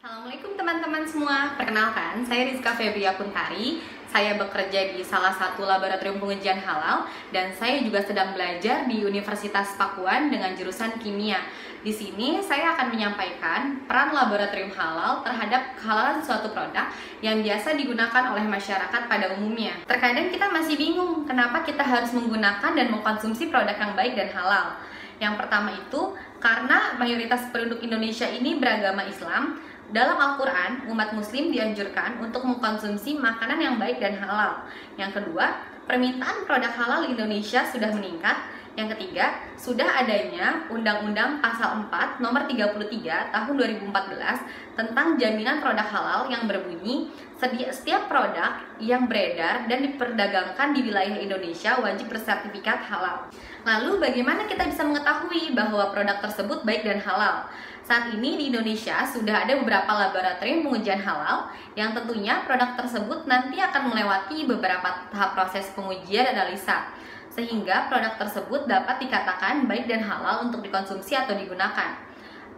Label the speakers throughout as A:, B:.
A: Assalamualaikum teman-teman semua. Perkenalkan, saya Rizka Febria Kuntari. Saya bekerja di salah satu laboratorium pengujian halal dan saya juga sedang belajar di Universitas Pakuan dengan jurusan kimia. Di sini saya akan menyampaikan peran laboratorium halal terhadap kehalalan suatu produk yang biasa digunakan oleh masyarakat pada umumnya. Terkadang kita masih bingung kenapa kita harus menggunakan dan mengkonsumsi produk yang baik dan halal. Yang pertama itu karena mayoritas penduduk Indonesia ini beragama Islam. Dalam Al-Quran, umat muslim dianjurkan untuk mengkonsumsi makanan yang baik dan halal. Yang kedua, permintaan produk halal Indonesia sudah meningkat. Yang ketiga, sudah adanya Undang-Undang Pasal 4 Nomor 33 Tahun 2014 tentang jaminan produk halal yang berbunyi setiap produk yang beredar dan diperdagangkan di wilayah Indonesia wajib bersertifikat halal. Lalu bagaimana kita bisa mengetahui bahwa produk tersebut baik dan halal? Saat ini di Indonesia sudah ada beberapa laboratorium pengujian halal yang tentunya produk tersebut nanti akan melewati beberapa tahap proses pengujian dan analisa sehingga produk tersebut dapat dikatakan baik dan halal untuk dikonsumsi atau digunakan.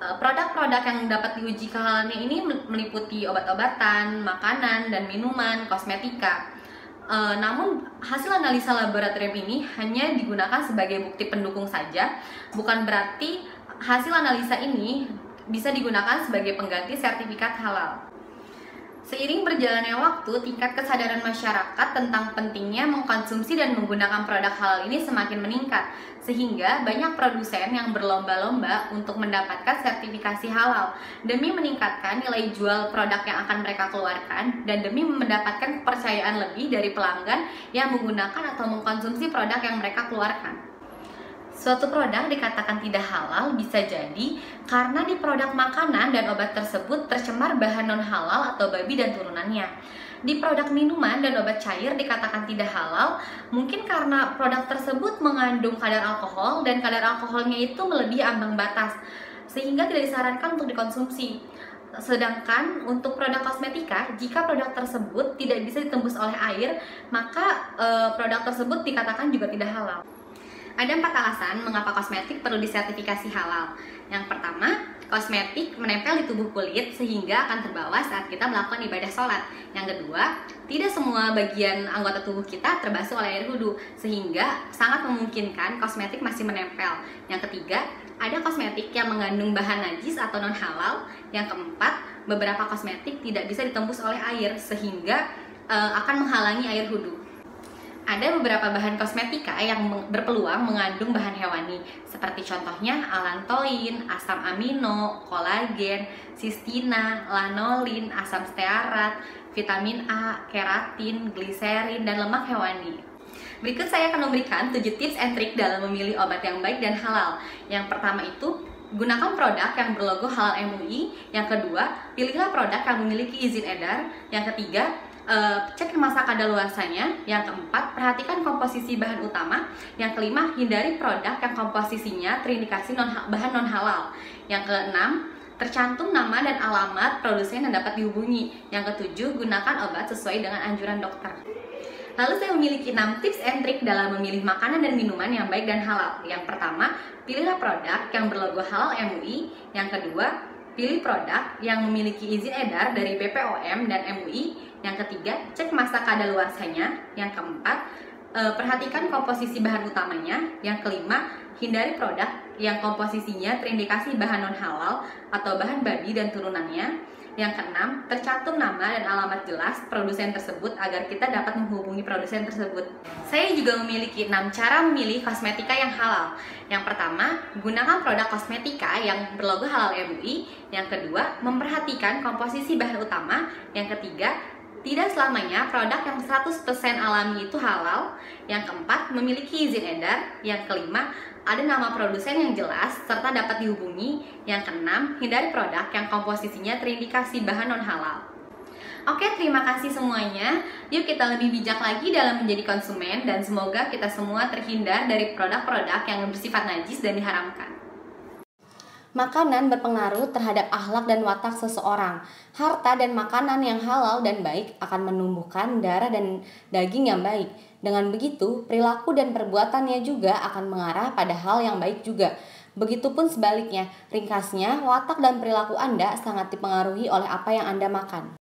A: Produk-produk yang dapat diuji kehalalannya ini meliputi obat-obatan, makanan, dan minuman, kosmetika. Namun hasil analisa laboratorium ini hanya digunakan sebagai bukti pendukung saja, bukan berarti hasil analisa ini bisa digunakan sebagai pengganti sertifikat halal. Seiring berjalannya waktu, tingkat kesadaran masyarakat tentang pentingnya mengkonsumsi dan menggunakan produk halal ini semakin meningkat, sehingga banyak produsen yang berlomba-lomba untuk mendapatkan sertifikasi halal demi meningkatkan nilai jual produk yang akan mereka keluarkan dan demi mendapatkan kepercayaan lebih dari pelanggan yang menggunakan atau mengkonsumsi produk yang mereka keluarkan. Suatu produk dikatakan tidak halal bisa jadi karena di produk makanan dan obat tersebut tercemar bahan non-halal atau babi dan turunannya. Di produk minuman dan obat cair dikatakan tidak halal mungkin karena produk tersebut mengandung kadar alkohol dan kadar alkoholnya itu melebihi ambang batas sehingga tidak disarankan untuk dikonsumsi. Sedangkan untuk produk kosmetika, jika produk tersebut tidak bisa ditembus oleh air, maka produk tersebut dikatakan juga tidak halal. Ada 4 alasan mengapa kosmetik perlu disertifikasi halal. Yang pertama, kosmetik menempel di tubuh kulit sehingga akan terbawa saat kita melakukan ibadah sholat. Yang kedua, tidak semua bagian anggota tubuh kita terbasuh oleh air wudhu sehingga sangat memungkinkan kosmetik masih menempel. Yang ketiga, ada kosmetik yang mengandung bahan najis atau non halal. Yang keempat, beberapa kosmetik tidak bisa ditembus oleh air sehingga akan menghalangi air wudhu. Ada beberapa bahan kosmetika yang berpeluang mengandung bahan hewani, seperti contohnya allantoin, asam amino, kolagen, sistina, lanolin, asam stearat, vitamin A, keratin, gliserin, dan lemak hewani. Berikut saya akan memberikan 7 tips and trik dalam memilih obat yang baik dan halal. Yang pertama itu, gunakan produk yang berlogo halal MUI. Yang kedua, pilihlah produk yang memiliki izin edar. Yang ketiga, cek masa kadaluarsanya. Yang keempat, perhatikan komposisi bahan utama. Yang kelima, hindari produk yang komposisinya terindikasi bahan non halal. Yang keenam, tercantum nama dan alamat produsen yang dapat dihubungi. Yang ketujuh, gunakan obat sesuai dengan anjuran dokter. Lalu saya memiliki 6 tips and trik dalam memilih makanan dan minuman yang baik dan halal. Yang pertama, pilihlah produk yang berlogo halal MUI. Yang kedua, pilih produk yang memiliki izin edar dari BPOM dan MUI. Yang ketiga, cek masa kadaluarsanya. Yang keempat, perhatikan komposisi bahan utamanya. Yang kelima, hindari produk yang komposisinya terindikasi bahan non halal atau bahan babi dan turunannya. Yang keenam, tercantum nama dan alamat jelas produsen tersebut agar kita dapat menghubungi produsen tersebut. Saya juga memiliki 6 cara memilih kosmetika yang halal. Yang pertama, gunakan produk kosmetika yang berlogo halal MUI. Yang kedua, memperhatikan komposisi bahan utama. Yang ketiga, tidak selamanya produk yang 100% alami itu halal. Yang keempat, memiliki izin edar. Yang kelima, ada nama produsen yang jelas serta dapat dihubungi. Yang keenam, hindari produk yang komposisinya terindikasi bahan non halal. Oke, terima kasih semuanya. Yuk kita lebih bijak lagi dalam menjadi konsumen dan semoga kita semua terhindar dari produk-produk yang bersifat najis dan diharamkan.
B: Makanan berpengaruh terhadap akhlak dan watak seseorang. Harta dan makanan yang halal dan baik akan menumbuhkan darah dan daging yang baik. Dengan begitu, perilaku dan perbuatannya juga akan mengarah pada hal yang baik juga. Begitupun sebaliknya, ringkasnya, watak dan perilaku Anda sangat dipengaruhi oleh apa yang Anda makan.